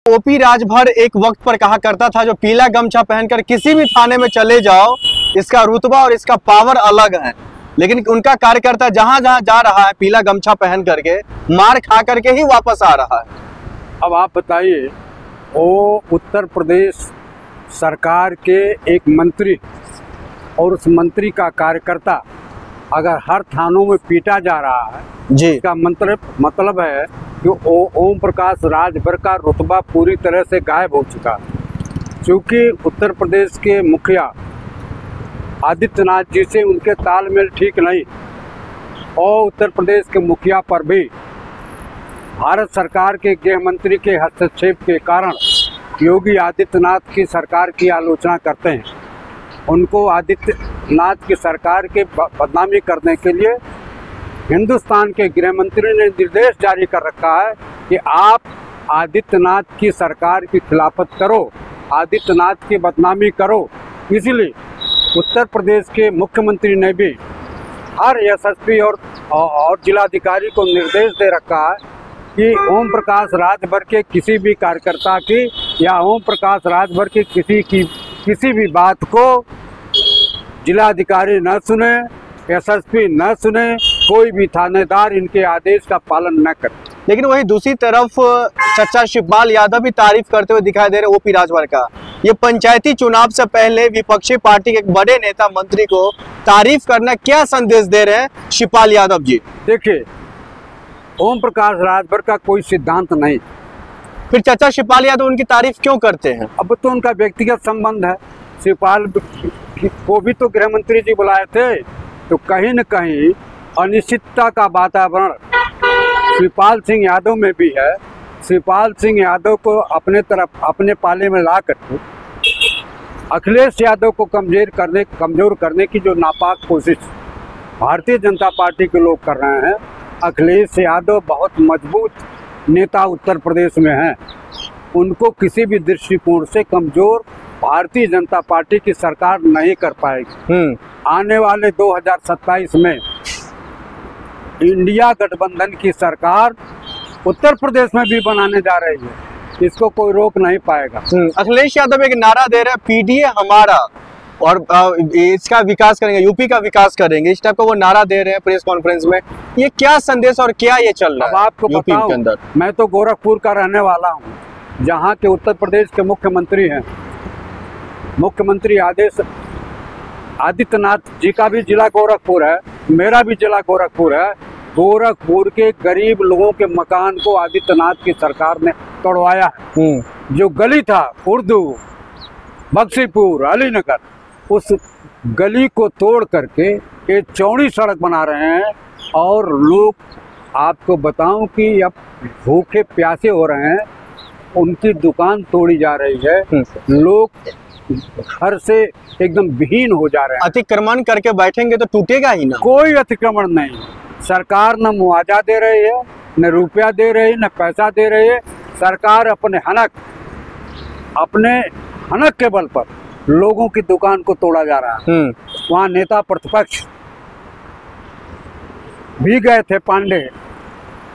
OP Rajbhar एक वक्त पर कहा करता था जो पीला गमछा पहनकर किसी भी थाने में चले जाओ, इसका रुतबा और इसका पावर अलग है। लेकिन उनका कार्यकर्ता जहां जहां जा रहा है पीला गमछा पहन करके मार खा करके ही वापस आ रहा है। अब आप बताइए, वो उत्तर प्रदेश सरकार के एक मंत्री और उस मंत्री का कार्यकर्ता अगर हर थानों में पीटा जा रहा है जी, इसका मतलब है कि ओम प्रकाश राजभर का रुतबा पूरी तरह से गायब हो चुका है। क्योंकि उत्तर प्रदेश के मुखिया आदित्यनाथ जी से उनके तालमेल ठीक नहीं और उत्तर प्रदेश के मुखिया पर भी भारत सरकार के गृह मंत्री के हस्तक्षेप के कारण योगी आदित्यनाथ की सरकार की आलोचना करते हैं। उनको आदित्यनाथ की सरकार के बदनामी करने के लिए हिंदुस्तान के गृह मंत्री ने निर्देश जारी कर रखा है कि आप आदित्यनाथ की सरकार की खिलाफत करो, आदित्यनाथ की बदनामी करो। इसलिए उत्तर प्रदेश के मुख्यमंत्री ने भी हर एसएसपी और जिलाधिकारी को निर्देश दे रखा है कि ओम प्रकाश राजभर के किसी भी कार्यकर्ता की या ओम प्रकाश राजभर की किसी भी बात को जिलाधिकारी न सुने, एसएसपी न सुने, कोई भी थानेदार इनके आदेश का पालन न करे। लेकिन वहीं दूसरी तरफ चचा शिवपाल यादव भी तारीफ करते हुए दिखाई दे रहे ओपी राजभर का। ये पंचायती चुनाव से पहले विपक्षी पार्टी के एक बड़े नेता मंत्री को तारीफ करना क्या संदेश दे रहे हैं शिवपाल यादव जी? देखिए, ओम प्रकाश राजभर का कोई सिद्धांत नहीं, फिर चचा शिवपाल यादव उनकी तारीफ क्यों करते हैं? अब तो उनका व्यक्तिगत संबंध है। शिवपाल को भी तो गृह मंत्री जी बुलाए थे, तो कहीं न कहीं अनिश्चितता का वातावरण शिवपाल सिंह यादव में भी है। शिवपाल सिंह यादव को अपने तरफ अपने पाले में ला करके अखिलेश यादव को कमजोर करने की जो नापाक कोशिश भारतीय जनता पार्टी के लोग कर रहे हैं। अखिलेश यादव बहुत मजबूत नेता उत्तर प्रदेश में हैं, उनको किसी भी दृष्टिकोण से कमजोर भारतीय जनता पार्टी की सरकार नहीं कर पाएगी। आने वाले 2027 में इंडिया गठबंधन की सरकार उत्तर प्रदेश में भी बनाने जा रही है, इसको कोई रोक नहीं पाएगा। अखिलेश यादव एक नारा दे रहे हैं, पीडीए हमारा और इसका विकास करेंगे, यूपी का विकास करेंगे, इस टाइप का वो नारा दे रहे हैं प्रेस कॉन्फ्रेंस में। ये क्या संदेश और क्या ये चल रहा है? अब आपको यूपी के अंदर मैं तो गोरखपुर का रहने वाला हूँ, जहाँ के उत्तर प्रदेश के मुख्यमंत्री हैं। मुख्यमंत्री आदित्यनाथ जी का भी जिला गोरखपुर है, मेरा भी जिला गोरखपुर है। गोरखपुर के गरीब लोगों के मकान को आदित्यनाथ की सरकार ने तोड़वाया है। जो गली था उर्दू, बक्सीपुर, अलीनगर, उस गली को तोड़ करके एक चौड़ी सड़क बना रहे हैं। और लोग, आपको बताऊं कि अब भूखे प्यासे हो रहे हैं, उनकी दुकान तोड़ी जा रही है, लोग घर से एकदम विहीन हो जा रहे हैं। अतिक्रमण करके बैठेंगे तो टूटेगा ही ना। कोई अतिक्रमण नहीं, सरकार न मुआवजा दे रही है, न रुपया दे रही है, न पैसा दे रही है। सरकार अपने हनक के बल पर लोगों की दुकान को तोड़ा जा रहा है। वहाँ नेता प्रतिपक्ष भी गए थे, पांडे,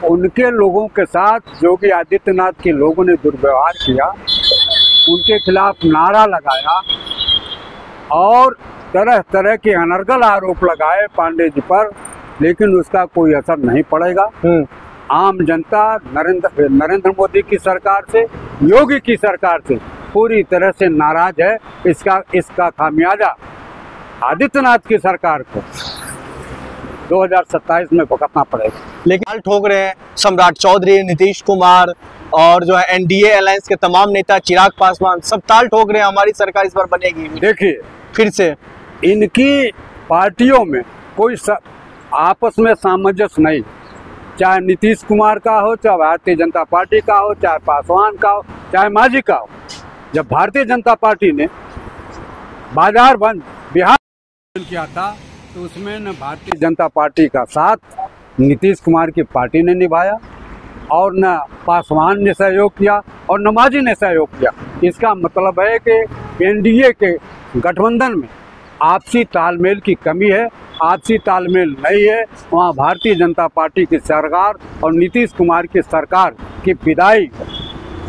उनके लोगों के साथ योगी आदित्यनाथ के लोगों ने दुर्व्यवहार किया, उनके खिलाफ नारा लगाया और तरह तरह के अनर्गल आरोप लगाए पांडे जी पर, लेकिन उसका कोई असर नहीं पड़ेगा। आम जनता नरेंद्र मोदी की सरकार से, योगी की सरकार से पूरी तरह से नाराज है। इसका खामियाजा आदित्यनाथ की सरकार को 2027 में भुगतना पड़ेगा। लेकिन ठोक रहे हैं सम्राट चौधरी, नीतीश कुमार और जो है एनडीए अलायंस के तमाम नेता, चिराग पासवान, सब ताल ठोक रहे हैं हमारी सरकार इस बार बनेगी। देखिए, फिर से इनकी पार्टियों में कोई आपस में सामंजस्य नहीं, चाहे नीतीश कुमार का हो, चाहे भारतीय जनता पार्टी का हो, चाहे पासवान का हो, चाहे मांझी का हो। जब भारतीय जनता पार्टी ने बाजार बंद बिहार किया था, तो उसमें न भारतीय जनता पार्टी का साथ नीतीश कुमार की पार्टी ने निभाया और न पासवान ने सहयोग किया और न मांझी ने सहयोग किया। इसका मतलब है कि एनडीए के गठबंधन में आपसी तालमेल की कमी है, आपसी तालमेल नहीं है। वहाँ भारतीय जनता पार्टी की सरकार और नीतीश कुमार की सरकार की विदाई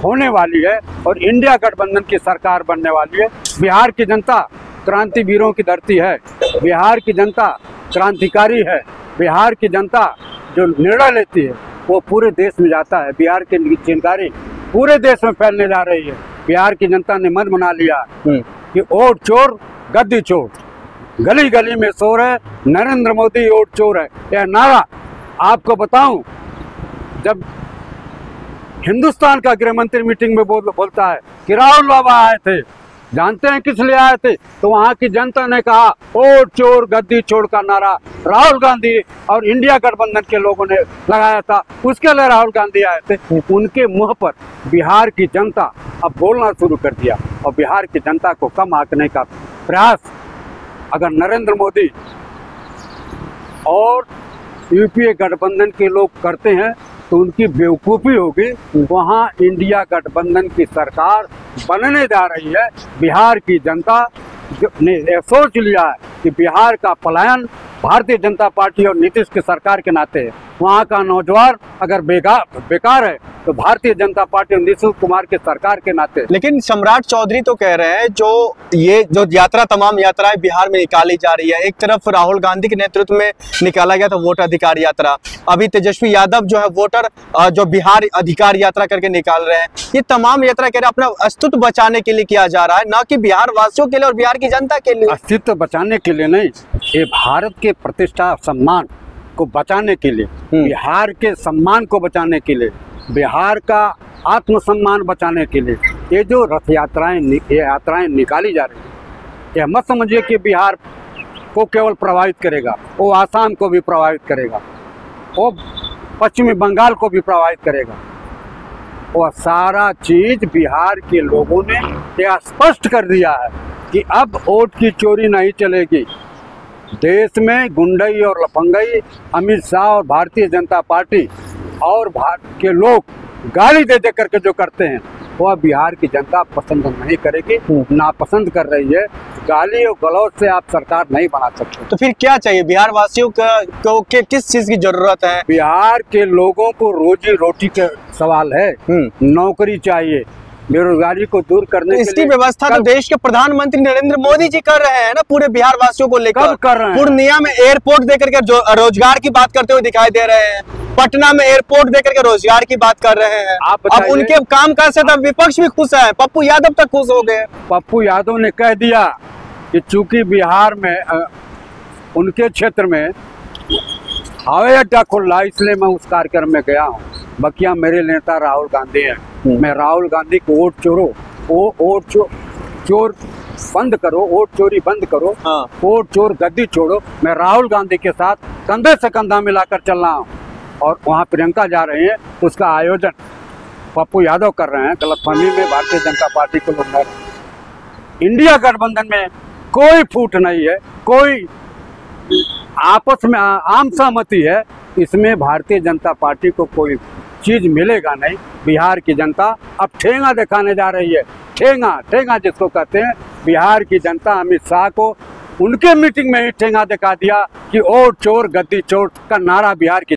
होने वाली है और इंडिया गठबंधन की सरकार बनने वाली है। बिहार की जनता क्रांतिवीरों की धरती है, बिहार की जनता क्रांतिकारी है, बिहार की जनता जो निर्णय लेती है वो पूरे देश में जाता है। बिहार की चिंगारी पूरे देश में फैलने जा रही है। बिहार की जनता ने मन बना लिया कि वोट चोर गद्दी चोर, गली गली में शोर है, नरेंद्र मोदी वोट चोर है। यह नारा आपको बताऊं, जब हिंदुस्तान का गृह मंत्री मीटिंग में बोलता है कि राहुल बाबा आए थे, जानते हैं किस लिए आए थे? तो वहां की जनता ने कहा वोट चोर गद्दी चोर का नारा राहुल गांधी और इंडिया गठबंधन के लोगों ने लगाया था, उसके लिए राहुल गांधी आए थे। उनके मुंह पर बिहार की जनता अब बोलना शुरू कर दिया और बिहार की जनता को कम आंकने का प्रयास अगर नरेंद्र मोदी और यूपीए गठबंधन के लोग करते हैं तो उनकी बेवकूफ़ी होगी। वहाँ इंडिया गठबंधन की सरकार बनने जा रही है। बिहार की जनता ने यह सोच लिया है कि बिहार का पलायन भारतीय जनता पार्टी और नीतीश की सरकार के नाते है। वहाँ का नौजवान अगर बेकार है तो भारतीय जनता पार्टी और नीतीश कुमार की सरकार के नाते। लेकिन सम्राट चौधरी तो कह रहे हैं जो यात्रा तमाम यात्राएं बिहार में निकाली जा रही है, एक तरफ राहुल गांधी के नेतृत्व में निकाला गया था वोट अधिकार यात्रा, अभी तेजस्वी यादव जो है वोटर जो बिहार अधिकार यात्रा करके निकाल रहे हैं, ये तमाम यात्रा कह रहे हैं अपना अस्तित्व बचाने के लिए किया जा रहा है, ना कि बिहार वासियों के लिए और बिहार की जनता के लिए। अस्तित्व बचाने के लिए नहीं, ये भारत के प्रतिष्ठा सम्मान को बचाने के लिए, बिहार के सम्मान को बचाने के लिए, बिहार का आत्मसम्मान बचाने के लिए ये जो रथ यात्राएं निकाली जा रही है, यह मत समझिए कि बिहार को केवल प्रभावित करेगा, वो आसाम को भी प्रभावित करेगा, वो पश्चिमी बंगाल को भी प्रभावित करेगा। वह सारा चीज बिहार के लोगों ने यह स्पष्ट कर दिया है कि अब वोट की चोरी नहीं चलेगी। देश में गुंडई और लफंगई अमित शाह और भारतीय जनता पार्टी और भारत के लोग गाली दे करके जो करते हैं वह बिहार की जनता पसंद नहीं करेगी, नापसंद कर रही है। गाली और गलौज से आप सरकार नहीं बना सकते। तो फिर क्या चाहिए बिहार वासियों को किस चीज की जरूरत है? बिहार के लोगों को रोजी रोटी का सवाल है, नौकरी चाहिए, बेरोजगारी को दूर करने इसकी व्यवस्था तो देश के प्रधानमंत्री नरेंद्र मोदी जी कर रहे हैं ना, पूरे बिहार वासियों को लेकर कर रहे हैं। पूर्णिया में एयरपोर्ट देकर के रोजगार की बात करते हुए दिखाई दे रहे हैं, पटना में एयरपोर्ट देकर के रोजगार की बात कर रहे हैं। अब उनके काम काज से तो विपक्ष भी खुश है, पप्पू यादव तक खुश हो गए। पप्पू यादव ने कह दिया कि चूंकि बिहार में उनके क्षेत्र में हवाई अड्डा खुला इसलिए मैं उस कार्यक्रम में गया हूँ। बकिया मेरे नेता राहुल गांधी हैं, मैं राहुल गांधी को वोट चोर बंद करो, वोट चोरी बंद करो, वोट चोर गद्दी छोड़ो। मैं राहुल गांधी के साथ कंधे से कंधा मिलाकर चल रहा हूँ और वहाँ प्रियंका जा रही है, उसका आयोजन पप्पू यादव कर रहे हैं। गलतफहमी में भारतीय जनता पार्टी को लोग इंडिया गठबंधन में कोई फूट नहीं है, कोई आपस में आम सहमति है, इसमें भारतीय जनता पार्टी को कोई चीज मिलेगा नहीं। बिहार की जनता अब ठेंगा दिखाने जा रही है, ठेंगा जिसको कहते हैं। बिहार की जनता अमित शाह को उनके मीटिंग में ही ठेंगा दिखा दिया कि वोट चोर गद्दी चोर का नारा बिहार की